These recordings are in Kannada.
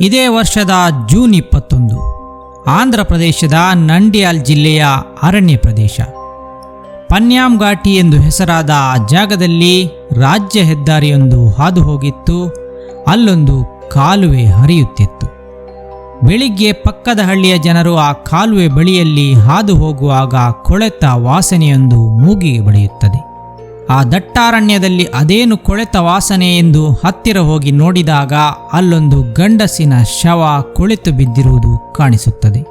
ಇದೇ ವರ್ಷದ ಜೂನ್ 21 ಆಂಧ್ರ ಪ್ರದೇಶದ ನಂಡ್ಯಾಲ್ ಜಿಲ್ಲೆಯ ಅರಣ್ಯ ಪ್ರದೇಶ ಪನ್ಯಾಮ್ ಘಾಟಿ ಎಂದು ಹೆಸರಾದ ಆ ಜಾಗದಲ್ಲಿ ರಾಜ್ಯ ಹೆದ್ದಾರಿಯೊಂದು ಹಾದು ಹೋಗಿತ್ತು. ಅಲ್ಲೊಂದು ಕಾಲುವೆ ಹರಿಯುತ್ತಿತ್ತು. ಬೆಳಿಗ್ಗೆ ಪಕ್ಕದ ಹಳ್ಳಿಯ ಜನರು ಆ ಕಾಲುವೆ ಬಳಿಯಲ್ಲಿ ಹಾದು ಹೋಗುವಾಗ ಕೊಳೆತ ವಾಸನೆಯೊಂದು ಮೂಗಿಗೆ ಬಡಿಯುತ್ತದೆ. ಆ ದಟ್ಟಾರಣ್ಯದಲ್ಲಿ ಅದೇನು ಕೊಳೆತ ವಾಸನೆ ಎಂದು ಹತ್ತಿರ ಹೋಗಿ ನೋಡಿದಾಗ ಅಲ್ಲೊಂದು ಗಂಡಸಿನ ಶವ ಕೊಳೆತು ಬಿದ್ದಿರುವುದು ಕಾಣಿಸುತ್ತದೆ.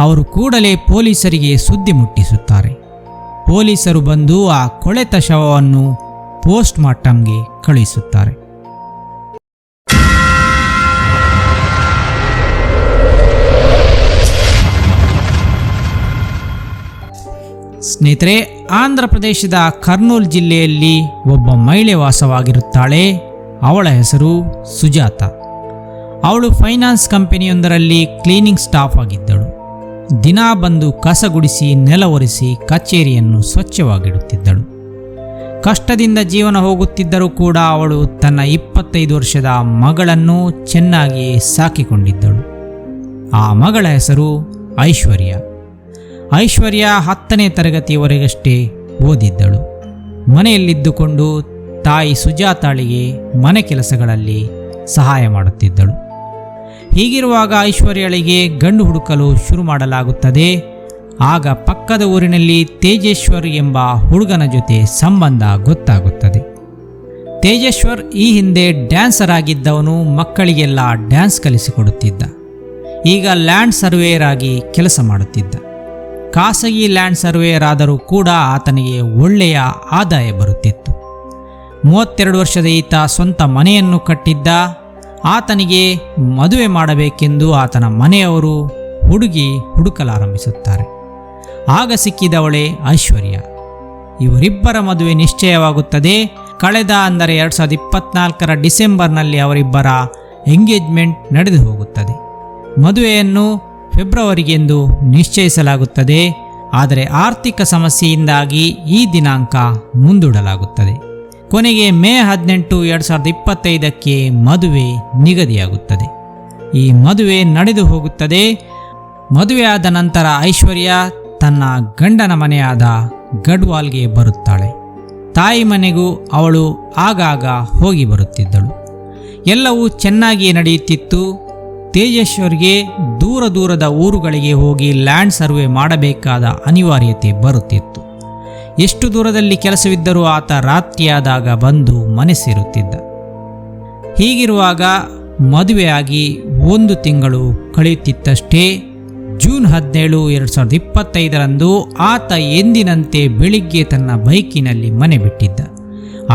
ಅವರು ಕೂಡಲೇ ಪೊಲೀಸರಿಗೆ ಸುದ್ದಿ ಮುಟ್ಟಿಸುತ್ತಾರೆ. ಪೊಲೀಸರು ಬಂದು ಆ ಕೊಳೆತ ಶವವನ್ನು ಪೋಸ್ಟ್ ಮಾರ್ಟಂಗೆ ಕಳುಹಿಸುತ್ತಾರೆ. ಸ್ನೇಹಿತರೆ, ಆಂಧ್ರ ಪ್ರದೇಶದ ಕರ್ನೂಲ್ ಜಿಲ್ಲೆಯಲ್ಲಿ ಒಬ್ಬ ಮಹಿಳೆ ವಾಸವಾಗಿರುತ್ತಾಳೆ. ಅವಳ ಹೆಸರು ಸುಜಾತ. ಅವಳು ಫೈನಾನ್ಸ್ ಕಂಪನಿಯೊಂದರಲ್ಲಿ ಕ್ಲೀನಿಂಗ್ ಸ್ಟಾಫ್ ಆಗಿದ್ದಳು. ದಿನಾ ಬಂದು ಕಸ ಗುಡಿಸಿ ನೆಲ ಒರೆಸಿ ಕಚೇರಿಯನ್ನು ಸ್ವಚ್ಛವಾಗಿಡುತ್ತಿದ್ದಳು. ಕಷ್ಟದಿಂದ ಜೀವನ ಹೋಗುತ್ತಿದ್ದರೂ ಕೂಡ ಅವಳು ತನ್ನ 25 ವರ್ಷದ ಮಗಳನ್ನು ಚೆನ್ನಾಗಿ ಸಾಕಿಕೊಂಡಿದ್ದಳು. ಆ ಮಗಳ ಹೆಸರು ಐಶ್ವರ್ಯ. ಐಶ್ವರ್ಯ 10ನೇ ತರಗತಿಯವರೆಗಷ್ಟೇ ಓದಿದ್ದಳು. ಮನೆಯಲ್ಲಿದ್ದುಕೊಂಡು ತಾಯಿ ಸುಜಾತಾಳಿಗೆ ಮನೆ ಕೆಲಸಗಳಲ್ಲಿ ಸಹಾಯ ಮಾಡುತ್ತಿದ್ದಳು. ಹೀಗಿರುವಾಗ ಐಶ್ವರ್ಯಳಿಗೆ ಗಂಡು ಹುಡುಕಲು ಶುರು ಮಾಡಲಾಗುತ್ತದೆ. ಆಗ ಪಕ್ಕದ ಊರಿನಲ್ಲಿ ತೇಜೇಶ್ವರ್ ಎಂಬ ಹುಡುಗನ ಜೊತೆ ಸಂಬಂಧ ಗೊತ್ತಾಗುತ್ತದೆ. ತೇಜೇಶ್ವರ್ ಈ ಹಿಂದೆ ಡ್ಯಾನ್ಸರ್ ಆಗಿದ್ದವನು. ಮಕ್ಕಳಿಗೆಲ್ಲ ಡ್ಯಾನ್ಸ್ ಕಲಿಸಿಕೊಡುತ್ತಿದ್ದ. ಈಗ ಲ್ಯಾಂಡ್ ಸರ್ವೇಯರ್ ಆಗಿ ಕೆಲಸ ಮಾಡುತ್ತಿದ್ದ. ಖಾಸಗಿ ಲ್ಯಾಂಡ್ ಸರ್ವೇಯರ್ ಆದರೂ ಕೂಡ ಆತನಿಗೆ ಒಳ್ಳೆಯ ಆದಾಯ ಬರುತ್ತಿತ್ತು. 32 ವರ್ಷದ ಈತ ಸ್ವಂತ ಮನೆಯನ್ನು ಕಟ್ಟಿದ್ದ. ಆತನಿಗೆ ಮದುವೆ ಮಾಡಬೇಕೆಂದು ಆತನ ಮನೆಯವರು ಹುಡುಗಿ ಹುಡುಕಲಾರಂಭಿಸುತ್ತಾರೆ. ಆಗ ಸಿಕ್ಕಿದವಳೇ ಐಶ್ವರ್ಯ. ಇವರಿಬ್ಬರ ಮದುವೆ ನಿಶ್ಚಯವಾಗುತ್ತದೆ. ಕಳೆದ 2024 ಡಿಸೆಂಬರ್ನಲ್ಲಿ ಅವರಿಬ್ಬರ ಎಂಗೇಜ್ಮೆಂಟ್ ನಡೆದು ಹೋಗುತ್ತದೆ. ಮದುವೆಯನ್ನು ಫೆಬ್ರವರಿಗೆಂದು ನಿಶ್ಚಯಿಸಲಾಗುತ್ತದೆ. ಆದರೆ ಆರ್ಥಿಕ ಸಮಸ್ಯೆಯಿಂದಾಗಿ ಈ ದಿನಾಂಕ ಮುಂದೂಡಲಾಗುತ್ತದೆ. ಕೊನೆಗೆ ಮೇ 18, 2025ಕ್ಕೆ ಮದುವೆ ನಿಗದಿಯಾಗುತ್ತದೆ. ಈ ಮದುವೆ ನಡೆದು ಹೋಗುತ್ತದೆ. ಮದುವೆಯಾದ ನಂತರ ಐಶ್ವರ್ಯ ತನ್ನ ಗಂಡನ ಮನೆಯಾದ ಗಡ್ವಾಲ್ಗೆ ಬರುತ್ತಾಳೆ. ತಾಯಿ ಮನೆಗೂ ಅವಳು ಆಗಾಗ ಹೋಗಿ ಬರುತ್ತಿದ್ದಳು. ಎಲ್ಲವೂ ಚೆನ್ನಾಗಿಯೇ ನಡೆಯುತ್ತಿತ್ತು. ತೇಜೇಶ್ವರ್ಗೆ ದೂರದ ಊರುಗಳಿಗೆ ಹೋಗಿ ಲ್ಯಾಂಡ್ ಸರ್ವೆ ಮಾಡಬೇಕಾದ ಅನಿವಾರ್ಯತೆ ಬರುತ್ತಿತ್ತು. ಎಷ್ಟು ದೂರದಲ್ಲಿ ಕೆಲಸವಿದ್ದರೂ ಆತ ರಾತ್ರಿಯಾದಾಗ ಬಂದು ಮನೆ ಸೇರುತ್ತಿದ್ದ. ಹೀಗಿರುವಾಗ ಮದುವೆಯಾಗಿ 1 ತಿಂಗಳು ಕಳೆಯುತ್ತಿತ್ತಷ್ಟೇ. ಜೂನ್ 17, 2025ರಂದು ಆತ ಎಂದಿನಂತೆ ಬೆಳಿಗ್ಗೆ ತನ್ನ ಬೈಕಿನಲ್ಲಿ ಮನೆ ಬಿಟ್ಟಿದ್ದ.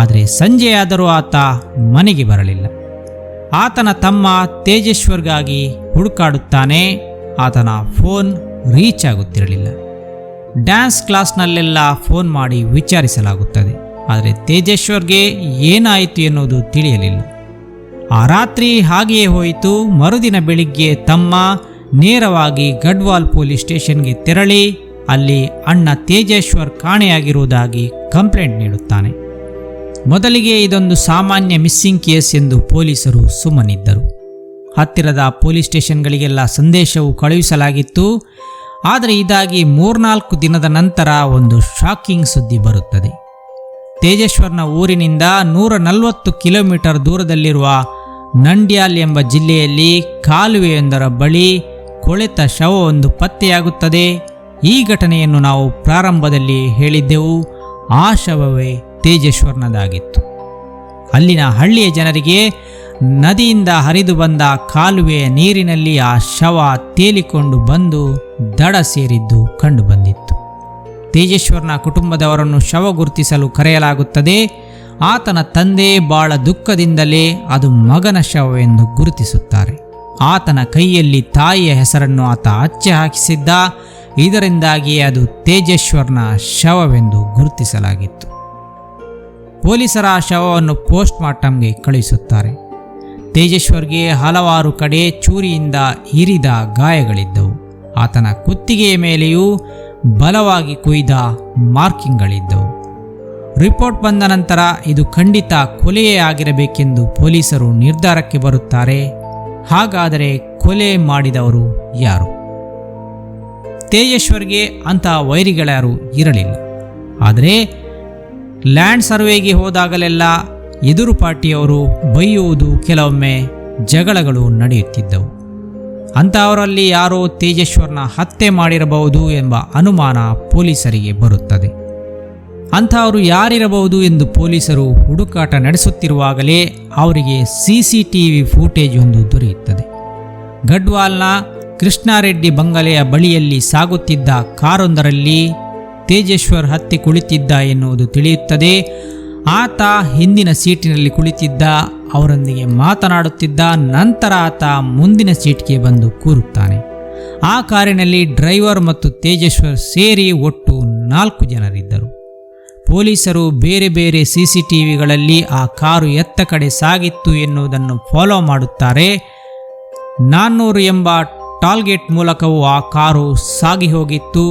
ಆದರೆ ಸಂಜೆಯಾದರೂ ಆತ ಮನೆಗೆ ಬರಲಿಲ್ಲ. ಆತನ ತಮ್ಮ ತೇಜೇಶ್ವರ್ಗಾಗಿ ಹುಡುಕಾಡುತ್ತಾನೆ. ಆತನ ಫೋನ್ ರೀಚ್ ಆಗುತ್ತಿರಲಿಲ್ಲ. ಡ್ಯಾನ್ಸ್ ಕ್ಲಾಸ್ನಲ್ಲೆಲ್ಲ ಫೋನ್ ಮಾಡಿ ವಿಚಾರಿಸಲಾಗುತ್ತದೆ. ಆದರೆ ತೇಜೇಶ್ವರ್ಗೆ ಏನಾಯಿತು ಎನ್ನುವುದು ತಿಳಿಯಲಿಲ್ಲ. ಆ ರಾತ್ರಿ ಹಾಗೆಯೇ ಹೋಯಿತು. ಮರುದಿನ ಬೆಳಿಗ್ಗೆ ತಮ್ಮ ನೇರವಾಗಿ ಗಡ್ವಾಲ್ ಪೊಲೀಸ್ ಸ್ಟೇಷನ್ಗೆ ತೆರಳಿ ಅಲ್ಲಿ ಅಣ್ಣ ತೇಜೇಶ್ವರ್ ಕಾಣೆಯಾಗಿರುವುದಾಗಿ ಕಂಪ್ಲೇಂಟ್ ನೀಡುತ್ತಾನೆ. ಮೊದಲಿಗೆ ಇದೊಂದು ಸಾಮಾನ್ಯ ಮಿಸ್ಸಿಂಗ್ ಕೇಸ್ ಎಂದು ಪೊಲೀಸರು ಸುಮ್ಮನಿದ್ದರು. ಹತ್ತಿರದ ಪೊಲೀಸ್ ಸ್ಟೇಷನ್ಗಳಿಗೆಲ್ಲ ಸಂದೇಶವು ಕಳುಹಿಸಲಾಗಿತ್ತು. ಆದರೆ ಇದಾಗಿ 3-4 ದಿನದ ನಂತರ ಒಂದು ಶಾಕಿಂಗ್ ಸುದ್ದಿ ಬರುತ್ತದೆ. ತೇಜೇಶ್ವರ್ನ ಊರಿನಿಂದ 140 ಕಿಲೋಮೀಟರ್ ದೂರದಲ್ಲಿರುವ ನಂಡ್ಯಾಲ್ ಎಂಬ ಜಿಲ್ಲೆಯಲ್ಲಿ ಕಾಲುವೆಯೊಂದರ ಬಳಿ ಕೊಳೆತ ಶವವೊಂದು ಪತ್ತೆಯಾಗುತ್ತದೆ. ಈ ಘಟನೆಯನ್ನು ನಾವು ಪ್ರಾರಂಭದಲ್ಲಿ ಹೇಳಿದ್ದೆವು. ಆ ಶವವೇ ತೇಜೇಶ್ವರ್ನದಾಗಿತ್ತು. ಅಲ್ಲಿನ ಹಳ್ಳಿಯ ಜನರಿಗೆ ನದಿಯಿಂದ ಹರಿದು ಬಂದ ಕಾಲುವೆಯ ನೀರಿನಲ್ಲಿ ಆ ಶವ ತೇಲಿಕೊಂಡು ಬಂದು ದಡ ಸೇರಿದ್ದು ಕಂಡುಬಂದಿತ್ತು. ತೇಜೇಶ್ವರ್ನ ಕುಟುಂಬದವರನ್ನು ಶವ ಗುರುತಿಸಲು ಕರೆಯಲಾಗುತ್ತದೆ. ಆತನ ತಂದೆ ಬಹಳ ದುಃಖದಿಂದಲೇ ಅದು ಮಗನ ಶವವೆಂದು ಗುರುತಿಸುತ್ತಾರೆ. ಆತನ ಕೈಯಲ್ಲಿ ತಾಯಿಯ ಹೆಸರನ್ನು ಆತ ಅಚ್ಚೆ ಹಾಕಿಸಿದ್ದ. ಇದರಿಂದಾಗಿ ಅದು ತೇಜೇಶ್ವರ್ನ ಶವವೆಂದು ಗುರುತಿಸಲಾಗಿತ್ತು. ಪೊಲೀಸರ ಆ ಶವವನ್ನು ಪೋಸ್ಟ್ ಮಾರ್ಟಂಗೆ ಕಳುಹಿಸುತ್ತಾರೆ. ತೇಜೇಶ್ವರ್ಗೆ ಹಲವಾರು ಕಡೆ ಚೂರಿಯಿಂದ ಇರಿದ ಗಾಯಗಳಿದ್ದವು. ಆತನ ಕುತ್ತಿಗೆಯ ಮೇಲೆಯೂ ಬಲವಾಗಿ ಕೊಯ್ದ ಮಾರ್ಕಿಂಗ್ಗಳಿದ್ದವು. ರಿಪೋರ್ಟ್ ಬಂದ ನಂತರ ಇದು ಖಂಡಿತ ಕೊಲೆಯೇ ಆಗಿರಬೇಕೆಂದು ಪೊಲೀಸರು ನಿರ್ಧಾರಕ್ಕೆ ಬರುತ್ತಾರೆ. ಹಾಗಾದರೆ ಕೊಲೆ ಮಾಡಿದವರು ಯಾರು? ತೇಜೇಶ್ವರ್ಗೆ ಅಂತಹ ವೈರಿಗಳ್ಯಾರೂ ಇರಲಿಲ್ಲ. ಆದರೆ ಲ್ಯಾಂಡ್ ಸರ್ವೆಗೆ ಹೋದಾಗಲೆಲ್ಲ ಎದುರು ಪಾರ್ಟಿಯವರು ಬೈಯುವುದು, ಕೆಲವೊಮ್ಮೆ ಜಗಳಗಳು ನಡೆಯುತ್ತಿದ್ದವು. ಅಂತಹವರಲ್ಲಿ ಯಾರೋ ತೇಜೇಶ್ವರ್ನ ಹತ್ಯೆ ಮಾಡಿರಬಹುದು ಎಂಬ ಅನುಮಾನ ಪೊಲೀಸರಿಗೆ ಬರುತ್ತದೆ. ಅಂತಹವರು ಯಾರಿರಬಹುದು ಎಂದು ಪೊಲೀಸರು ಹುಡುಕಾಟ ನಡೆಸುತ್ತಿರುವಾಗಲೇ ಅವರಿಗೆ CCTV ಫೂಟೇಜ್ ಒಂದು ದೊರೆಯುತ್ತದೆ. ಗಡ್ವಾಲ್ನ ಕೃಷ್ಣಾರೆಡ್ಡಿ ಬಂಗಲೆಯ ಬಳಿಯಲ್ಲಿ ಸಾಗುತ್ತಿದ್ದ ಕಾರೊಂದರಲ್ಲಿ ತೇಜೇಶ್ವರ್ ಹತ್ತಿ ಕುಳಿತಿದ್ದ ಎನ್ನುವುದು ತಿಳಿಯುತ್ತದೆ. ಆತ ಹಿಂದಿನ ಸೀಟಿನಲ್ಲಿ ಕುಳಿತಿದ್ದ, ಅವರೊಂದಿಗೆ ಮಾತನಾಡುತ್ತಿದ್ದ. ನಂತರ ಆತ ಮುಂದಿನ ಸೀಟ್ಗೆ ಬಂದು ಕೂರುತ್ತಾನೆ. ಆ ಕಾರಿನಲ್ಲಿ ಡ್ರೈವರ್ ಮತ್ತು ತೇಜೇಶ್ವರ್ ಸೇರಿ ಒಟ್ಟು 4 ಜನರಿದ್ದರು. ಪೊಲೀಸರು ಬೇರೆ ಬೇರೆ CCTVಗಳಲ್ಲಿ ಆ ಕಾರು ಎತ್ತ ಕಡೆ ಸಾಗಿತ್ತು ಎನ್ನುವುದನ್ನು ಫಾಲೋ ಮಾಡುತ್ತಾರೆ. 400 ಎಂಬ ಟಾಲ್ಗೇಟ್ ಮೂಲಕವೂ ಆ ಕಾರು ಸಾಗಿ ಹೋಗಿತ್ತು.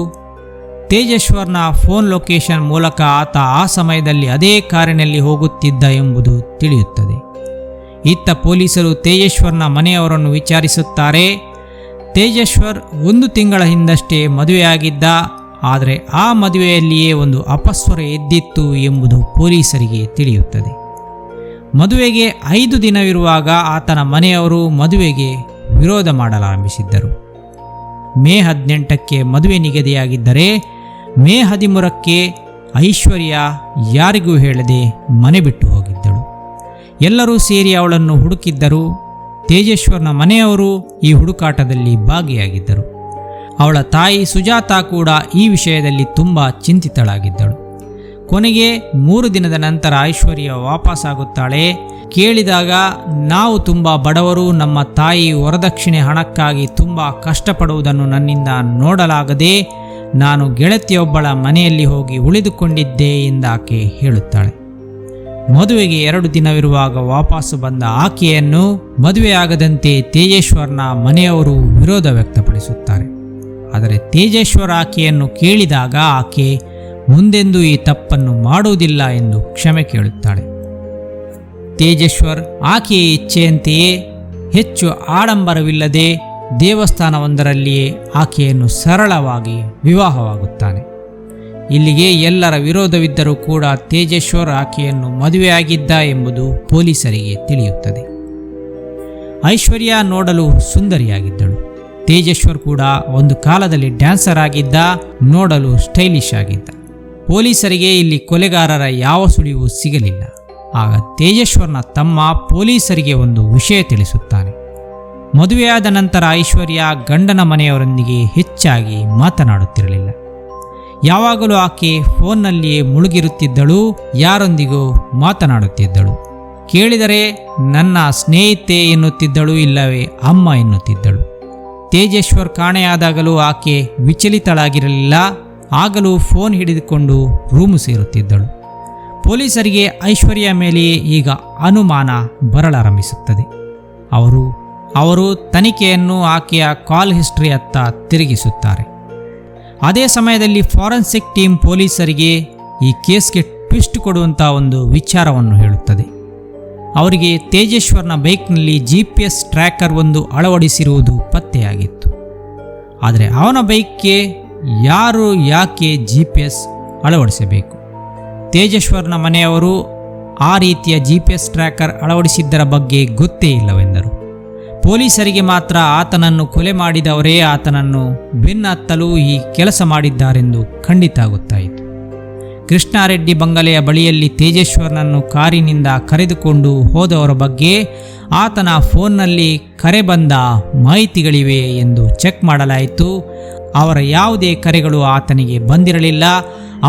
ತೇಜೇಶ್ವರ್ನ ಫೋನ್ ಲೊಕೇಶನ್ ಮೂಲಕ ಆತ ಆ ಸಮಯದಲ್ಲಿ ಅದೇ ಕಾರಿನಲ್ಲಿ ಹೋಗುತ್ತಿದ್ದ ಎಂಬುದು ತಿಳಿಯುತ್ತದೆ. ಇತ್ತ ಪೊಲೀಸರು ತೇಜೇಶ್ವರ್ನ ಮನೆಯವರನ್ನು ವಿಚಾರಿಸುತ್ತಾರೆ. ತೇಜೇಶ್ವರ್ 1 ತಿಂಗಳ ಹಿಂದಷ್ಟೇ ಮದುವೆಯಾಗಿದ್ದ. ಆದರೆ ಆ ಮದುವೆಯಲ್ಲಿಯೇ ಒಂದು ಅಪಸ್ವರ ಎದ್ದಿತ್ತು ಎಂಬುದು ಪೊಲೀಸರಿಗೆ ತಿಳಿಯುತ್ತದೆ. ಮದುವೆಗೆ 5 ದಿನವಿರುವಾಗ ಆತನ ಮನೆಯವರು ಮದುವೆಗೆ ವಿರೋಧ ಮಾಡಲಾರಂಭಿಸಿದ್ದರು. ಮೇ 18ಕ್ಕೆ ಮದುವೆ ನಿಗದಿಯಾಗಿದ್ದರೆ ಮೇ 13ಕ್ಕೆ ಐಶ್ವರ್ಯ ಯಾರಿಗೂ ಹೇಳದೆ ಮನೆ ಬಿಟ್ಟು ಹೋಗಿದ್ದಳು. ಎಲ್ಲರೂ ಸೇರಿ ಅವಳನ್ನು ಹುಡುಕಿದ್ದರು. ತೇಜೇಶ್ವರ್ನ ಮನೆಯವರು ಈ ಹುಡುಕಾಟದಲ್ಲಿ ಭಾಗಿಯಾಗಿದ್ದರು. ಅವಳ ತಾಯಿ ಸುಜಾತ ಕೂಡ ಈ ವಿಷಯದಲ್ಲಿ ತುಂಬ ಚಿಂತಿತಳಾಗಿದ್ದಳು. ಕೊನೆಗೆ 3 ದಿನದ ನಂತರ ಐಶ್ವರ್ಯ ವಾಪಸ್ಸಾಗುತ್ತಾಳೆ. ಕೇಳಿದಾಗ, ನಾವು ತುಂಬ ಬಡವರು, ನಮ್ಮ ತಾಯಿ ವರದಕ್ಷಿಣೆ ಹಣಕ್ಕಾಗಿ ತುಂಬ ಕಷ್ಟಪಡುವುದನ್ನು ನನ್ನಿಂದ ನೋಡಲಾಗದೆ ನಾನು ಗೆಳತಿಯೊಬ್ಬಳ ಮನೆಯಲ್ಲಿ ಹೋಗಿ ಉಳಿದುಕೊಂಡಿದ್ದೆ ಎಂದಾಕೆ ಹೇಳುತ್ತಾಳೆ. ಮದುವೆಗೆ 2 ದಿನವಿರುವಾಗ ವಾಪಸ್ಸು ಬಂದ ಆಕೆಯನ್ನು ಮದುವೆಯಾಗದಂತೆ ತೇಜೇಶ್ವರ್ನ ಮನೆಯವರು ವಿರೋಧ ವ್ಯಕ್ತಪಡಿಸುತ್ತಾರೆ. ಆದರೆ ತೇಜೇಶ್ವರ್ ಆಕೆಯನ್ನು ಕೇಳಿದಾಗ ಆಕೆ ಮುಂದೆಂದೂ ಈ ತಪ್ಪನ್ನು ಮಾಡುವುದಿಲ್ಲ ಎಂದು ಕ್ಷಮೆ ಕೇಳುತ್ತಾಳೆ. ತೇಜೇಶ್ವರ್ ಆಕೆಯ ಇಚ್ಛೆಯಂತೆಯೇ ಹೆಚ್ಚು ಆಡಂಬರವಿಲ್ಲದೆ ದೇವಸ್ಥಾನವೊಂದರಲ್ಲಿಯೇ ಆಕೆಯನ್ನು ಸರಳವಾಗಿ ವಿವಾಹವಾಗುತ್ತಾನೆ. ಇಲ್ಲಿಗೆ ಎಲ್ಲರ ವಿರೋಧವಿದ್ದರೂ ಕೂಡ ತೇಜೇಶ್ವರ್ ಆಕೆಯನ್ನು ಮದುವೆಯಾಗಿದ್ದ ಎಂಬುದು ಪೊಲೀಸರಿಗೆ ತಿಳಿಯುತ್ತದೆ. ಐಶ್ವರ್ಯ ನೋಡಲು ಸುಂದರಿಯಾಗಿದ್ದಳು. ತೇಜೇಶ್ವರ್ ಕೂಡ ಒಂದು ಕಾಲದಲ್ಲಿ ಡ್ಯಾನ್ಸರ್ ಆಗಿದ್ದ, ನೋಡಲು ಸ್ಟೈಲಿಶ್ ಆಗಿದ್ದ. ಪೊಲೀಸರಿಗೆ ಇಲ್ಲಿ ಕೊಲೆಗಾರರ ಯಾವ ಸುಳಿವು ಸಿಗಲಿಲ್ಲ. ಆಗ ತೇಜೇಶ್ವರ್ನ ತಮ್ಮ ಪೊಲೀಸರಿಗೆ ಒಂದು ವಿಷಯ ತಿಳಿಸುತ್ತಾನೆ. ಮದುವೆಯಾದ ನಂತರ ಐಶ್ವರ್ಯ ಗಂಡನ ಮನೆಯವರೊಂದಿಗೆ ಹೆಚ್ಚಾಗಿ ಮಾತನಾಡುತ್ತಿರಲಿಲ್ಲ. ಯಾವಾಗಲೂ ಆಕೆ ಫೋನ್ನಲ್ಲಿಯೇ ಮುಳುಗಿರುತ್ತಿದ್ದಳು, ಯಾರೊಂದಿಗೂ ಮಾತನಾಡುತ್ತಿದ್ದಳು. ಕೇಳಿದರೆ ನನ್ನ ಸ್ನೇಹಿತೆ ಎನ್ನುತ್ತಿದ್ದಳು, ಇಲ್ಲವೇ ಅಮ್ಮ ಎನ್ನುತ್ತಿದ್ದಳು. ತೇಜೇಶ್ವರ್ ಕಾಣೆಯಾದಾಗಲೂ ಆಕೆ ವಿಚಲಿತಳಾಗಿರಲಿಲ್ಲ. ಆಗಲೂ ಫೋನ್ ಹಿಡಿದುಕೊಂಡು ರೂಮು ಸೇರುತ್ತಿದ್ದಳು. ಪೊಲೀಸರಿಗೆ ಐಶ್ವರ್ಯ ಮೇಲೆಯೇ ಈಗ ಅನುಮಾನ ಬರಲಾರಂಭಿಸುತ್ತದೆ. ಅವರು ತನಿಖೆಯನ್ನು ಆಕೆಯ ಕಾಲ್ ಹಿಸ್ಟ್ರಿಯತ್ತ ತಿರುಗಿಸುತ್ತಾರೆ. ಅದೇ ಸಮಯದಲ್ಲಿ ಫಾರೆನ್ಸಿಕ್ ಟೀಮ್ ಪೊಲೀಸರಿಗೆ ಈ ಕೇಸ್ಗೆ ಟ್ವಿಸ್ಟ್ ಕೊಡುವಂಥ ಒಂದು ವಿಚಾರವನ್ನು ಹೇಳುತ್ತದೆ. ಅವರಿಗೆ ತೇಜೇಶ್ವರ್ನ ಬೈಕ್ನಲ್ಲಿ GPS ಟ್ರ್ಯಾಕರ್ ಒಂದು ಅಳವಡಿಸಿರುವುದು ಪತ್ತೆಯಾಗಿತ್ತು. ಆದರೆ ಅವನ ಬೈಕ್ಗೆ ಯಾರು ಯಾಕೆ GPS ಅಳವಡಿಸಬೇಕು? ತೇಜೇಶ್ವರ್ನ ಮನೆಯವರು ಆ ರೀತಿಯ GPS ಟ್ರ್ಯಾಕರ್ ಅಳವಡಿಸಿದ್ದರ ಬಗ್ಗೆ ಗೊತ್ತೇ ಇಲ್ಲವೆಂದರು. ಪೊಲೀಸರಿಗೆ ಮಾತ್ರ ಆತನನ್ನು ಕೊಲೆ ಮಾಡಿದವರೇ ಆತನನ್ನು ಬೆನ್ನತ್ತಲು ಈ ಕೆಲಸ ಮಾಡಿದ್ದಾರೆಂದು ಖಂಡಿತ ಗೊತ್ತಾಯಿತು. ಕೃಷ್ಣಾರೆಡ್ಡಿ ಬಂಗಲೆಯ ಬಳಿಯಲ್ಲಿ ತೇಜೇಶ್ವರ್ನನ್ನು ಕಾರಿನಿಂದ ಕರೆದುಕೊಂಡು ಹೋದವರ ಬಗ್ಗೆ ಆತನ ಫೋನ್ನಲ್ಲಿ ಕರೆ ಬಂದ ಮಾಹಿತಿಗಳಿವೆ ಎಂದು ಚೆಕ್ ಮಾಡಲಾಯಿತು. ಅವರ ಯಾವುದೇ ಕರೆಗಳು ಆತನಿಗೆ ಬಂದಿರಲಿಲ್ಲ.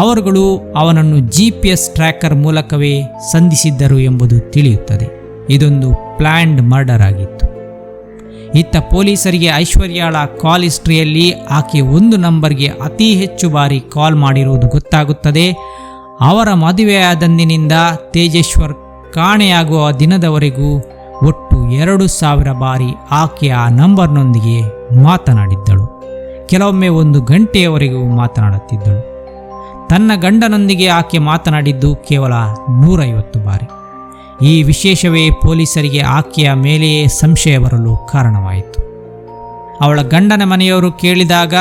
ಅವರುಗಳು ಅವನನ್ನು GPS ಟ್ರ್ಯಾಕರ್ ಮೂಲಕವೇ ಸಂಧಿಸಿದ್ದರು ಎಂಬುದು ತಿಳಿಯುತ್ತದೆ. ಇದೊಂದು ಪ್ಲ್ಯಾನ್ಡ್ ಮರ್ಡರ್ ಆಗಿತ್ತು. ಇತ್ತ ಪೊಲೀಸರಿಗೆ ಐಶ್ವರ್ಯಾಳ ಕಾಲ್ ಹಿಸ್ಟ್ರಿಯಲ್ಲಿ ಆಕೆ ಒಂದು ನಂಬರ್ಗೆ ಅತಿ ಹೆಚ್ಚು ಬಾರಿ ಕಾಲ್ ಮಾಡಿರುವುದು ಗೊತ್ತಾಗುತ್ತದೆ. ಅವರ ಮದುವೆಯಾದಂದಿನಿಂದ ತೇಜೇಶ್ವರ್ ಕಾಣೆಯಾಗುವ ದಿನದವರೆಗೂ ಒಟ್ಟು 2000 ಬಾರಿ ಆಕೆ ಆ ನಂಬರ್ನೊಂದಿಗೆ ಮಾತನಾಡಿದ್ದಳು. ಕೆಲವೊಮ್ಮೆ 1 ಗಂಟೆಯವರೆಗೂ ಈ ವಿಶೇಷವೇ ಪೊಲೀಸರಿಗೆ ಆಕೆಯ ಮೇಲೆಯೇ ಸಂಶಯ ಬರಲು ಕಾರಣವಾಯಿತು. ಅವಳ ಗಂಡನ ಮನೆಯವರು ಕೇಳಿದಾಗ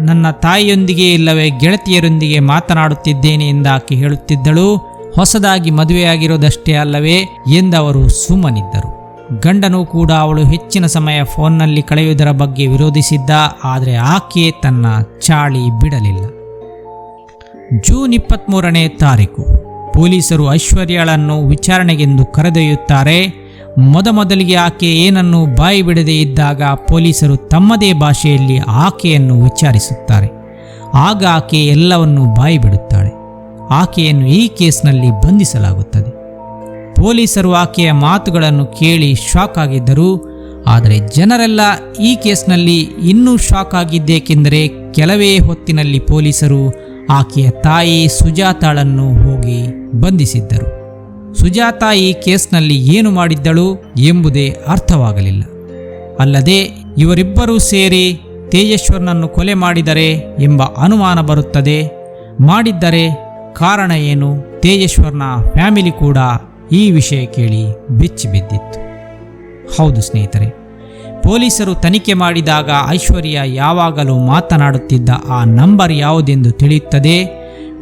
ನನ್ನ ತಾಯಿಯೊಂದಿಗೆ ಇಲ್ಲವೇ ಗೆಳತಿಯರೊಂದಿಗೆ ಮಾತನಾಡುತ್ತಿದ್ದೇನೆ ಎಂದು ಆಕೆ ಹೇಳುತ್ತಿದ್ದಳು. ಹೊಸದಾಗಿ ಮದುವೆಯಾಗಿರೋದಷ್ಟೇ ಅಲ್ಲವೇ ಎಂದವರು ಸುಮ್ಮನಿದ್ದರು. ಗಂಡನೂ ಕೂಡ ಅವಳು ಹೆಚ್ಚಿನ ಸಮಯ ಫೋನ್ನಲ್ಲಿ ಕಳೆಯುವುದರ ಬಗ್ಗೆ ವಿರೋಧಿಸಿದ್ದ. ಆದರೆ ಆಕೆ ತನ್ನ ಚಾಳಿ ಬಿಡಲಿಲ್ಲ. ಜೂನ್ 23ನೇ ತಾರೀಕು ಪೊಲೀಸರು ಐಶ್ವರ್ಯಳನ್ನು ವಿಚಾರಣೆಗೆಂದು ಕರೆದೊಯ್ಯುತ್ತಾರೆ. ಮೊದಲಿಗೆ ಆಕೆ ಏನನ್ನು ಬಾಯಿ ಬಿಡದೇ ಇದ್ದಾಗ ಪೊಲೀಸರು ತಮ್ಮದೇ ಭಾಷೆಯಲ್ಲಿ ಆಕೆಯನ್ನು ವಿಚಾರಿಸುತ್ತಾರೆ. ಆಗ ಆಕೆ ಎಲ್ಲವನ್ನೂ ಬಾಯಿ ಬಿಡುತ್ತಾಳೆ. ಆಕೆಯನ್ನು ಈ ಕೇಸ್ನಲ್ಲಿ ಬಂಧಿಸಲಾಗುತ್ತದೆ. ಪೊಲೀಸರು ಆಕೆಯ ಮಾತುಗಳನ್ನು ಕೇಳಿ ಶಾಕ್ ಆಗಿದ್ದರು. ಆದರೆ ಜನರೆಲ್ಲ ಈ ಕೇಸ್ನಲ್ಲಿ ಇನ್ನೂ ಶಾಕ್ ಆಗಿದ್ದೇಕೆಂದರೆ ಕೆಲವೇ ಹೊತ್ತಿನಲ್ಲಿ ಪೊಲೀಸರು ಆಕೆಯ ತಾಯಿ ಸುಜಾತಾಳನ್ನು ಹೋಗಿ ಬಂಧಿಸಿದ್ದರು. ಸುಜಾತಾ ಈ ಕೇಸ್ನಲ್ಲಿ ಏನು ಮಾಡಿದ್ದಳು ಎಂಬುದೇ ಅರ್ಥವಾಗಲಿಲ್ಲ. ಅಲ್ಲದೆ ಇವರಿಬ್ಬರೂ ಸೇರಿ ತೇಜೇಶ್ವರ್ನನ್ನು ಕೊಲೆ ಮಾಡಿದರೆ ಎಂಬ ಅನುಮಾನ ಬರುತ್ತದೆ. ಮಾಡಿದ್ದರೆ ಕಾರಣ ಏನು? ತೇಜೇಶ್ವರ್ನ ಫ್ಯಾಮಿಲಿ ಕೂಡ ಈ ವಿಷಯ ಕೇಳಿ ಬೆಚ್ಚಿ ಬಿದ್ದಿತ್ತು. ಹೌದು ಸ್ನೇಹಿತರೆ, ಪೊಲೀಸರು ತನಿಖೆ ಮಾಡಿದಾಗ ಐಶ್ವರ್ಯ ಯಾವಾಗಲೂ ಮಾತನಾಡುತ್ತಿದ್ದ ಆ ನಂಬರ್ ಯಾವುದೆಂದು ತಿಳಿಯುತ್ತದೆ.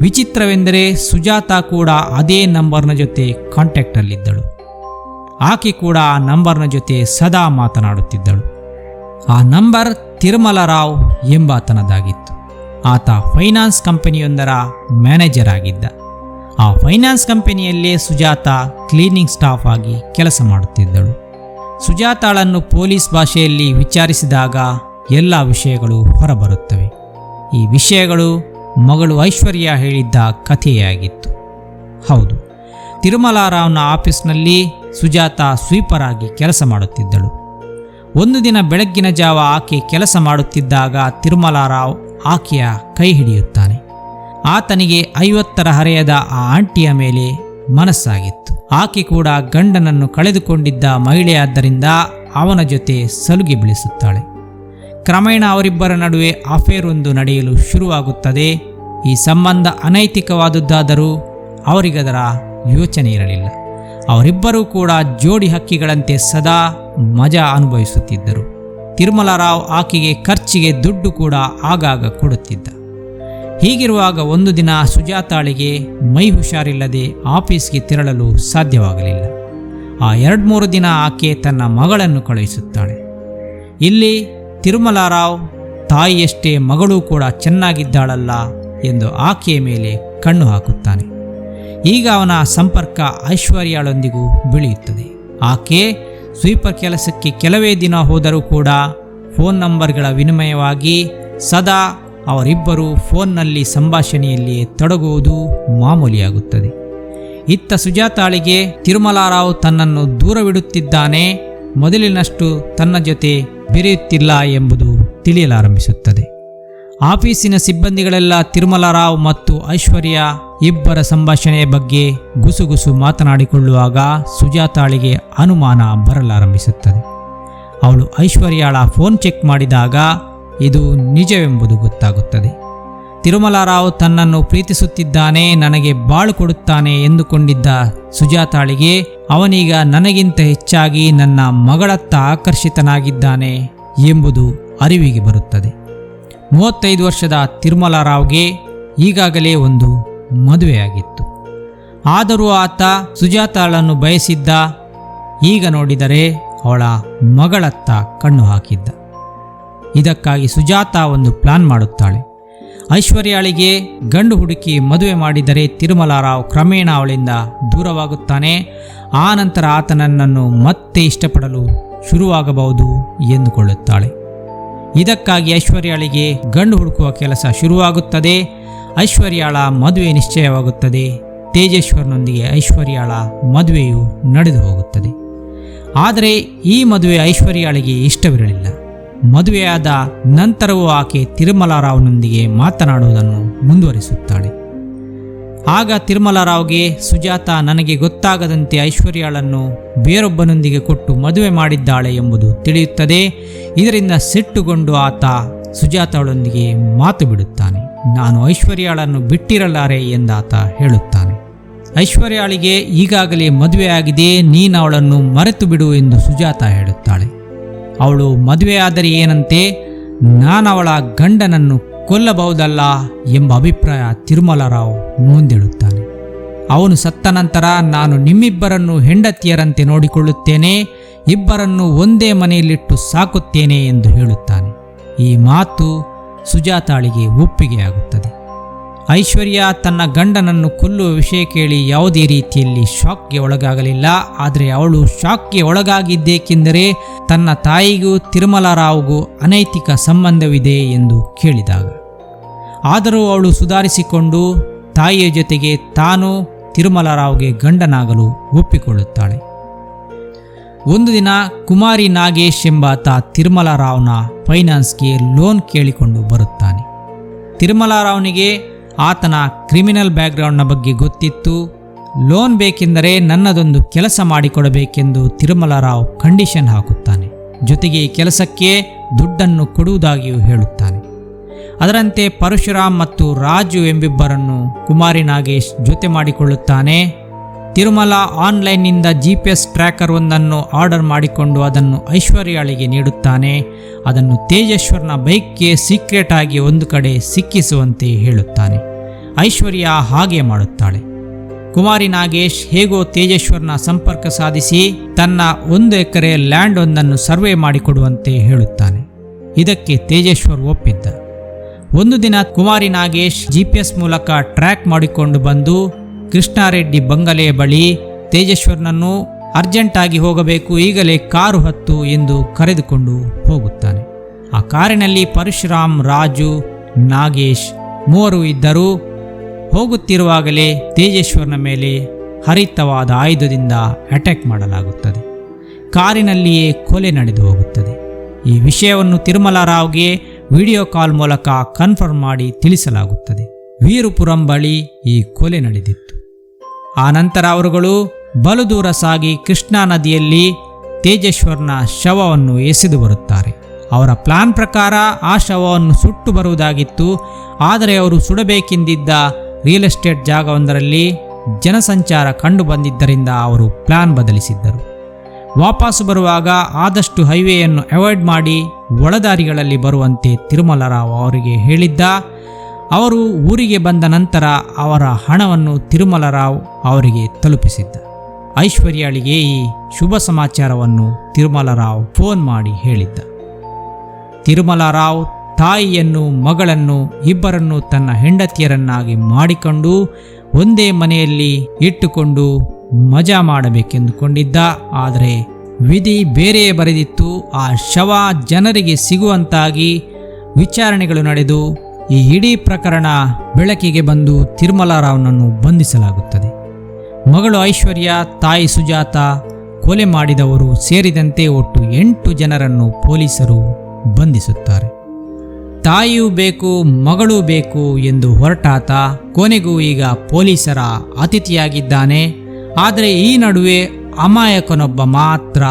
ವಿಚಿತ್ರವೆಂದರೆ ಸುಜಾತಾ ಕೂಡ ಅದೇ ನಂಬರ್ನ ಜೊತೆ ಕಾಂಟ್ಯಾಕ್ಟಲ್ಲಿದ್ದಳು. ಆಕೆ ಕೂಡ ಆ ನಂಬರ್ನ ಜೊತೆ ಸದಾ ಮಾತನಾಡುತ್ತಿದ್ದಳು. ಆ ನಂಬರ್ ತಿರುಮಲರಾವ್ ಎಂಬಾತನದಾಗಿತ್ತು. ಆತ ಫೈನಾನ್ಸ್ ಕಂಪನಿಯೊಂದರ ಮ್ಯಾನೇಜರ್ ಆಗಿದ್ದ. ಆ ಫೈನಾನ್ಸ್ ಕಂಪನಿಯಲ್ಲೇ ಸುಜಾತಾ ಕ್ಲೀನಿಂಗ್ ಸ್ಟಾಫ್ ಆಗಿ ಕೆಲಸ ಮಾಡುತ್ತಿದ್ದಳು. ಸುಜಾತಾಳನ್ನು ಪೊಲೀಸ್ ಭಾಷೆಯಲ್ಲಿ ವಿಚಾರಿಸಿದಾಗ ಎಲ್ಲ ವಿಷಯಗಳು ಹೊರಬರುತ್ತವೆ. ಈ ವಿಷಯಗಳು ಮಗಳು ಐಶ್ವರ್ಯ ಹೇಳಿದ್ದ ಕಥೆಯಾಗಿತ್ತು. ಹೌದು, ತಿರುಮಲರಾವ್ನ ಆಫೀಸ್ನಲ್ಲಿ ಸುಜಾತಾ ಸ್ವೀಪರ್ ಆಗಿ ಕೆಲಸ ಮಾಡುತ್ತಿದ್ದಳು. ಒಂದು ದಿನ ಬೆಳಗ್ಗಿನ ಜಾವ ಆಕೆ ಕೆಲಸ ಮಾಡುತ್ತಿದ್ದಾಗ ತಿರುಮಲರಾವ್ ಆಕೆಯ ಕೈ ಹಿಡಿಯುತ್ತಾನೆ. ಆತನಿಗೆ 50ರ ಹರೆಯದ ಆ ಆಂಟಿಯ ಮೇಲೆ ಮನಸ್ಸಾಗಿತ್ತು. ಆಕೆ ಕೂಡ ಗಂಡನನ್ನು ಕಳೆದುಕೊಂಡಿದ್ದ ಮಹಿಳೆಯಾದ್ದರಿಂದ ಅವನ ಜೊತೆ ಸಲುಗೆ ಬೆಳೆಸುತ್ತಾಳೆ. ಕ್ರಮೇಣ ಅವರಿಬ್ಬರ ನಡುವೆ ಅಫೇರ್ ಒಂದು ನಡೆಯಲು ಶುರುವಾಗುತ್ತದೆ. ಈ ಸಂಬಂಧ ಅನೈತಿಕವಾದುದಾದರೂ ಅವರಿಗದರ ಯೋಚನೆ ಇರಲಿಲ್ಲ. ಅವರಿಬ್ಬರೂ ಕೂಡ ಜೋಡಿ ಹಕ್ಕಿಗಳಂತೆ ಸದಾ ಮಜಾ ಅನುಭವಿಸುತ್ತಿದ್ದರು. ತಿರುಮಲರಾವ್ ಆಕೆಗೆ ಖರ್ಚಿಗೆ ದುಡ್ಡು ಕೂಡ ಆಗಾಗ ಕೊಡುತ್ತಿದ್ದ. ಹೀಗಿರುವಾಗ ಒಂದು ದಿನ ಸುಜಾತಾಳಿಗೆ ಮೈ ಹುಷಾರಿಲ್ಲದೆ ಆಫೀಸ್ಗೆ ತೆರಳಲು ಸಾಧ್ಯವಾಗಲಿಲ್ಲ. ಆ 2-3 ದಿನ ಆಕೆ ತನ್ನ ಮಗಳನ್ನು ಕಳುಹಿಸುತ್ತಾಳೆ. ಇಲ್ಲಿ ತಿರುಮಲರಾವ್ ತಾಯಿಯಷ್ಟೇ ಮಗಳೂ ಕೂಡ ಚೆನ್ನಾಗಿದ್ದಾಳಲ್ಲ ಎಂದು ಆಕೆಯ ಮೇಲೆ ಕಣ್ಣು ಹಾಕುತ್ತಾನೆ. ಈಗ ಅವನ ಸಂಪರ್ಕ ಐಶ್ವರ್ಯಳೊಂದಿಗೂ ಬೆಳೆಯುತ್ತದೆ. ಆಕೆ ಸ್ವೀಪರ್ ಕೆಲಸಕ್ಕೆ ಕೆಲವೇ ದಿನ ಹೋದರೂ ಕೂಡ ಫೋನ್ ನಂಬರ್ಗಳ ವಿನಿಮಯವಾಗಿ ಸದಾ ಅವರಿಬ್ಬರು ಫೋನ್ನಲ್ಲಿ ಸಂಭಾಷಣೆಯಲ್ಲಿ ತೊಡಗುವುದು ಮಾಮೂಲಿಯಾಗುತ್ತದೆ. ಇತ್ತ ಸುಜಾತಾಳಿಗೆ ತಿರುಮಲರಾವ್ ತನ್ನನ್ನು ದೂರವಿಡುತ್ತಿದ್ದಾನೆ, ಮೊದಲಿನಷ್ಟು ತನ್ನ ಜೊತೆ ಬೆರೆಯುತ್ತಿಲ್ಲ ಎಂಬುದು ತಿಳಿಯಲಾರಂಭಿಸುತ್ತದೆ. ಆಫೀಸಿನ ಸಿಬ್ಬಂದಿಗಳೆಲ್ಲ ತಿರುಮಲರಾವ್ ಮತ್ತು ಐಶ್ವರ್ಯ ಇಬ್ಬರ ಸಂಭಾಷಣೆಯ ಬಗ್ಗೆ ಗುಸುಗುಸು ಮಾತನಾಡಿಕೊಳ್ಳುವಾಗ ಸುಜಾತಾಳಿಗೆ ಅನುಮಾನ ಬರಲಾರಂಭಿಸುತ್ತದೆ. ಅವಳು ಐಶ್ವರ್ಯಳ ಫೋನ್ ಚೆಕ್ ಮಾಡಿದಾಗ ಇದು ನಿಜವೆಂಬುದು ಗೊತ್ತಾಗುತ್ತದೆ. ತಿರುಮಲರಾವ್ ತನ್ನನ್ನು ಪ್ರೀತಿಸುತ್ತಿದ್ದಾನೆ, ನನಗೆ ಬಾಳು ಕೊಡುತ್ತಾನೆ ಎಂದುಕೊಂಡಿದ್ದ ಸುಜಾತಾಳಿಗೆ ಅವನೀಗ ನನಗಿಂತ ಹೆಚ್ಚಾಗಿ ನನ್ನ ಮಗಳತ್ತ ಆಕರ್ಷಿತನಾಗಿದ್ದಾನೆ ಎಂಬುದು ಅರಿವಿಗೆ ಬರುತ್ತದೆ. 35 ವರ್ಷದ ತಿರುಮಲರಾವ್ಗೆ ಈಗಾಗಲೇ ಒಂದು ಮದುವೆಯಾಗಿತ್ತು. ಆದರೂ ಆತ ಸುಜಾತಾಳನ್ನು ಬಯಸಿದ್ದ. ಈಗ ನೋಡಿದರೆ ಅವಳ ಮಗಳತ್ತ ಕಣ್ಣು ಹಾಕಿದ್ದ. ಇದಕ್ಕಾಗಿ ಸುಜಾತಾ ಒಂದು ಪ್ಲಾನ್ ಮಾಡುತ್ತಾಳೆ. ಐಶ್ವರ್ಯಳಿಗೆ ಗಂಡು ಹುಡುಕಿ ಮದುವೆ ಮಾಡಿದರೆ ತಿರುಮಲರಾವ್ ಕ್ರಮೇಣ ಅವಳಿಂದ ದೂರವಾಗುತ್ತಾನೆ. ಆ ನಂತರ ಆತನನ್ನು ಮತ್ತೆ ಇಷ್ಟಪಡಲು ಶುರುವಾಗಬಹುದು ಎಂದುಕೊಳ್ಳುತ್ತಾಳೆ. ಇದಕ್ಕಾಗಿ ಐಶ್ವರ್ಯಳಿಗೆ ಗಂಡು ಹುಡುಕುವ ಕೆಲಸ ಶುರುವಾಗುತ್ತದೆ. ಐಶ್ವರ್ಯಳ ಮದುವೆ ನಿಶ್ಚಯವಾಗುತ್ತದೆ. ತೇಜೇಶ್ವರ್ನೊಂದಿಗೆ ಐಶ್ವರ್ಯಳ ಮದುವೆಯು ನಡೆದು ಹೋಗುತ್ತದೆ. ಆದರೆ ಈ ಮದುವೆ ಐಶ್ವರ್ಯಳಿಗೆ ಇಷ್ಟವಿರಲಿಲ್ಲ. ಮದುವೆಯಾದ ನಂತರವೂ ಆಕೆ ತಿರುಮಲರಾವ್ನೊಂದಿಗೆ ಮಾತನಾಡುವುದನ್ನು ಮುಂದುವರಿಸುತ್ತಾಳೆ. ಆಗ ತಿರುಮಲರಾವ್ಗೆ ಸುಜಾತಾ ನನಗೆ ಗೊತ್ತಾಗದಂತೆ ಐಶ್ವರ್ಯಳನ್ನು ಬೇರೊಬ್ಬನೊಂದಿಗೆ ಕೊಟ್ಟು ಮದುವೆ ಮಾಡಿದ್ದಾಳೆ ಎಂಬುದು ತಿಳಿಯುತ್ತದೆ. ಇದರಿಂದ ಸಿಟ್ಟುಗೊಂಡು ಆತ ಸುಜಾತಾಳೊಂದಿಗೆ ಮಾತು ಬಿಡುತ್ತಾನೆ. ನಾನು ಐಶ್ವರ್ಯಳನ್ನು ಬಿಟ್ಟಿರಲಾರೆ ಎಂದಾತ ಹೇಳುತ್ತಾನೆ. ಐಶ್ವರ್ಯಾಳಿಗೆ ಈಗಾಗಲೇ ಮದುವೆಯಾಗಿದೆ, ನೀನು ಅವಳನ್ನು ಮರೆತು ಬಿಡು ಎಂದು ಸುಜಾತ ಹೇಳುತ್ತಾಳೆ. ಅವಳು ಮದುವೆಯಾದರೆ ಏನಂತೆ, ನಾನವಳ ಗಂಡನನ್ನು ಕೊಲ್ಲಬಹುದಲ್ಲ ಎಂಬ ಅಭಿಪ್ರಾಯ ತಿರುಮಲರಾವ್ ಮುಂದಿಡುತ್ತಾನೆ. ಅವನು ಸತ್ತ ನಂತರ ನಾನು ನಿಮ್ಮಿಬ್ಬರನ್ನು ಹೆಂಡತಿಯರಂತೆ ನೋಡಿಕೊಳ್ಳುತ್ತೇನೆ, ಇಬ್ಬರನ್ನು ಒಂದೇ ಮನೆಯಲ್ಲಿಟ್ಟು ಸಾಕುತ್ತೇನೆ ಎಂದು ಹೇಳುತ್ತಾನೆ. ಈ ಮಾತು ಸುಜಾತಾಳಿಗೆ ಒಪ್ಪಿಗೆಯಾಗುತ್ತದೆ. ಐಶ್ವರ್ಯ ತನ್ನ ಗಂಡನನ್ನು ಕೊಲ್ಲುವ ವಿಷಯ ಕೇಳಿ ಯಾವುದೇ ರೀತಿಯಲ್ಲಿ ಶಾಕ್ಗೆ ಒಳಗಾಗಲಿಲ್ಲ. ಆದರೆ ಅವಳು ಶಾಕ್ಗೆ ಒಳಗಾಗಿದ್ದೇಕೆಂದರೆ ತನ್ನ ತಾಯಿಗೂ ತಿರುಮಲರಾವ್ಗೂ ಅನೈತಿಕ ಸಂಬಂಧವಿದೆ ಎಂದು ಕೇಳಿದಾಗ. ಆದರೂ ಅವಳು ಸುಧಾರಿಸಿಕೊಂಡು ತಾಯಿಯ ಜೊತೆಗೆ ತಾನು ತಿರುಮಲರಾವ್ಗೆ ಗಂಡನಾಗಲು ಒಪ್ಪಿಕೊಳ್ಳುತ್ತಾಳೆ. ಒಂದು ದಿನ ಕುಮಾರಿ ನಾಗೇಶ್ ಎಂಬಾತ ತಿರುಮಲರಾವ್ನ ಫೈನಾನ್ಸ್ಗೆ ಲೋನ್ ಕೇಳಿಕೊಂಡು ಬರುತ್ತಾನೆ. ತಿರುಮಲರಾವ್ನಿಗೆ ಆತನ ಕ್ರಿಮಿನಲ್ ಬ್ಯಾಕ್ಗ್ರೌಂಡ್ನ ಬಗ್ಗೆ ಗೊತ್ತಿತ್ತು. ಲೋನ್ ಬೇಕೆಂದರೆ ನನ್ನದೊಂದು ಕೆಲಸ ಮಾಡಿಕೊಡಬೇಕೆಂದು ತಿರುಮಲರಾವ್ ಕಂಡೀಷನ್ ಹಾಕುತ್ತಾನೆ. ಜೊತೆಗೆ ಈ ಕೆಲಸಕ್ಕೆ ದುಡ್ಡನ್ನು ಕೊಡುವುದಾಗಿಯೂ ಹೇಳುತ್ತಾನೆ. ಅದರಂತೆ ಪರಶುರಾಮ್ ಮತ್ತು ರಾಜು ಎಂಬಿಬ್ಬರನ್ನು ಕುಮಾರಿ ನಾಗೇಶ್ ಜೊತೆ ಮಾಡಿಕೊಳ್ಳುತ್ತಾನೆ. ತಿರುಮಲ ಆನ್ಲೈನ್ನಿಂದ GPS ಟ್ರ್ಯಾಕರ್ ಒಂದನ್ನು ಆರ್ಡರ್ ಮಾಡಿಕೊಂಡು ಅದನ್ನು ಐಶ್ವರ್ಯಾಳಿಗೆ ನೀಡುತ್ತಾನೆ. ಅದನ್ನು ತೇಜೇಶ್ವರ್ನ ಬೈಕ್ಗೆ ಸೀಕ್ರೆಟ್ ಆಗಿ ಒಂದು ಕಡೆ ಸಿಕ್ಕಿಸುವಂತೆ ಹೇಳುತ್ತಾನೆ. ಐಶ್ವರ್ಯ ಹಾಗೆ ಮಾಡುತ್ತಾಳೆ. ಕುಮಾರಿ ನಾಗೇಶ್ ಹೇಗೋ ತೇಜೇಶ್ವರ್ನ ಸಂಪರ್ಕ ಸಾಧಿಸಿ ತನ್ನ 1 ಎಕರೆ ಲ್ಯಾಂಡ್ ಒಂದನ್ನು ಸರ್ವೆ ಮಾಡಿಕೊಡುವಂತೆ ಹೇಳುತ್ತಾನೆ. ಇದಕ್ಕೆ ತೇಜೇಶ್ವರ್ ಒಪ್ಪಿದ್ದ. ಒಂದು ದಿನ ಕುಮಾರಿ ನಾಗೇಶ್ GPS ಮೂಲಕ ಟ್ರ್ಯಾಕ್ ಮಾಡಿಕೊಂಡು ಬಂದು ಕೃಷ್ಣಾರೆಡ್ಡಿ ಬಂಗಲೆಯ ಬಳಿ ತೇಜೇಶ್ವರ್ನನ್ನು ಅರ್ಜೆಂಟಾಗಿ ಹೋಗಬೇಕು, ಈಗಲೇ ಕಾರು ಹತ್ತು ಎಂದು ಕರೆದುಕೊಂಡು ಹೋಗುತ್ತಾನೆ. ಆ ಕಾರಿನಲ್ಲಿ ಪರಶುರಾಮ್, ರಾಜು, ನಾಗೇಶ್ ಮೂವರು ಇದ್ದರು. ಹೋಗುತ್ತಿರುವಾಗಲೇ ತೇಜೇಶ್ವರ್ನ ಮೇಲೆ ಹರಿತವಾದ ಆಯುಧದಿಂದ ಅಟ್ಯಾಕ್ ಮಾಡಲಾಗುತ್ತದೆ. ಕಾರಿನಲ್ಲಿಯೇ ಕೊಲೆ ನಡೆದು ಹೋಗುತ್ತದೆ. ಈ ವಿಷಯವನ್ನು ತಿರುಮಲರಾವ್ಗೆ ವಿಡಿಯೋ ಕಾಲ್ ಮೂಲಕ ಕನ್ಫರ್ಮ್ ಮಾಡಿ ತಿಳಿಸಲಾಗುತ್ತದೆ. ವೀರಪುರಂ ಬಳಿ ಈ ಕೊಲೆ ನಡೆದಿತ್ತು. ಆ ನಂತರ ಅವರುಗಳು ಬಲು ದೂರ ಸಾಗಿ ಕೃಷ್ಣಾ ನದಿಯಲ್ಲಿ ತೇಜೇಶ್ವರ್ನ ಶವವನ್ನು ಎಸೆದು ಬರುತ್ತಾರೆ. ಅವರ ಪ್ಲಾನ್ ಪ್ರಕಾರ ಆ ಶವವನ್ನು ಸುಟ್ಟು ಬರುವುದಾಗಿತ್ತು. ಆದರೆ ಅವರು ಸುಡಬೇಕೆಂದಿದ್ದ ರಿಯಲ್ ಎಸ್ಟೇಟ್ ಜಾಗವೊಂದರಲ್ಲಿ ಜನಸಂಚಾರ ಕಂಡು ಬಂದಿದ್ದರಿಂದ ಅವರು ಪ್ಲಾನ್ ಬದಲಿಸಿದ್ದರು. ವಾಪಸ್ಸು ಬರುವಾಗ ಆದಷ್ಟು ಹೈವೇಯನ್ನು ಅವಾಯ್ಡ್ ಮಾಡಿ ಒಳದಾರಿಗಳಲ್ಲಿ ಬರುವಂತೆ ತಿರುಮಲರಾವ್ ಅವರಿಗೆ ಹೇಳಿದ್ದ. ಅವರು ಊರಿಗೆ ಬಂದ ನಂತರ ಅವರ ಹಣವನ್ನು ತಿರುಮಲರಾವ್ ಅವರಿಗೆ ತಲುಪಿಸಿದ್ದ. ಐಶ್ವರ್ಯಾಳಿಗೆ ಈ ಶುಭ ಸಮಾಚಾರವನ್ನು ತಿರುಮಲರಾವ್ ಫೋನ್ ಮಾಡಿ ಹೇಳಿದ್ದ. ತಿರುಮಲರಾವ್ ತಾಯಿಯನ್ನು, ಮಗಳನ್ನು ಇಬ್ಬರನ್ನು ತನ್ನ ಹೆಂಡತಿಯರನ್ನಾಗಿ ಮಾಡಿಕೊಂಡು ಒಂದೇ ಮನೆಯಲ್ಲಿ ಇಟ್ಟುಕೊಂಡು ಮಜಾ ಮಾಡಬೇಕೆಂದುಕೊಂಡಿದ್ದ. ಆದರೆ ವಿಧಿ ಬೇರೆಯೇ ಬರೆದಿತ್ತು. ಆ ಶವ ಜನರಿಗೆ ಸಿಗುವಂತಾಗಿ ವಿಚಾರಣೆಗಳು ನಡೆದು ಈ ಇಡೀ ಪ್ರಕರಣ ಬೆಳಕಿಗೆ ಬಂದು ತಿರುಮಲರಾವ್ನನ್ನು ಬಂಧಿಸಲಾಗುತ್ತದೆ. ಮಗಳು ಐಶ್ವರ್ಯ, ತಾಯಿ ಸುಜಾತ, ಕೊಲೆ ಮಾಡಿದವರು ಸೇರಿದಂತೆ ಒಟ್ಟು 8 ಜನರನ್ನು ಪೊಲೀಸರು ಬಂಧಿಸುತ್ತಾರೆ. ತಾಯಿಯೂ ಬೇಕು, ಮಗಳೂ ಬೇಕು ಎಂದು ಹೊರಟಾತ ಕೊನೆಗೂ ಈಗ ಪೊಲೀಸರ ಅತಿಥಿಯಾಗಿದ್ದಾನೆ. ಆದರೆ ಈ ನಡುವೆ ಅಮಾಯಕನೊಬ್ಬ ಮಾತ್ರ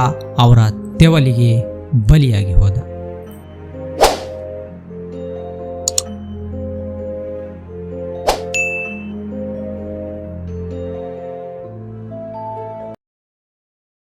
ಅವರ ತೆವಲಿಗೆ ಬಲಿಯಾಗಿ ಹೋದ.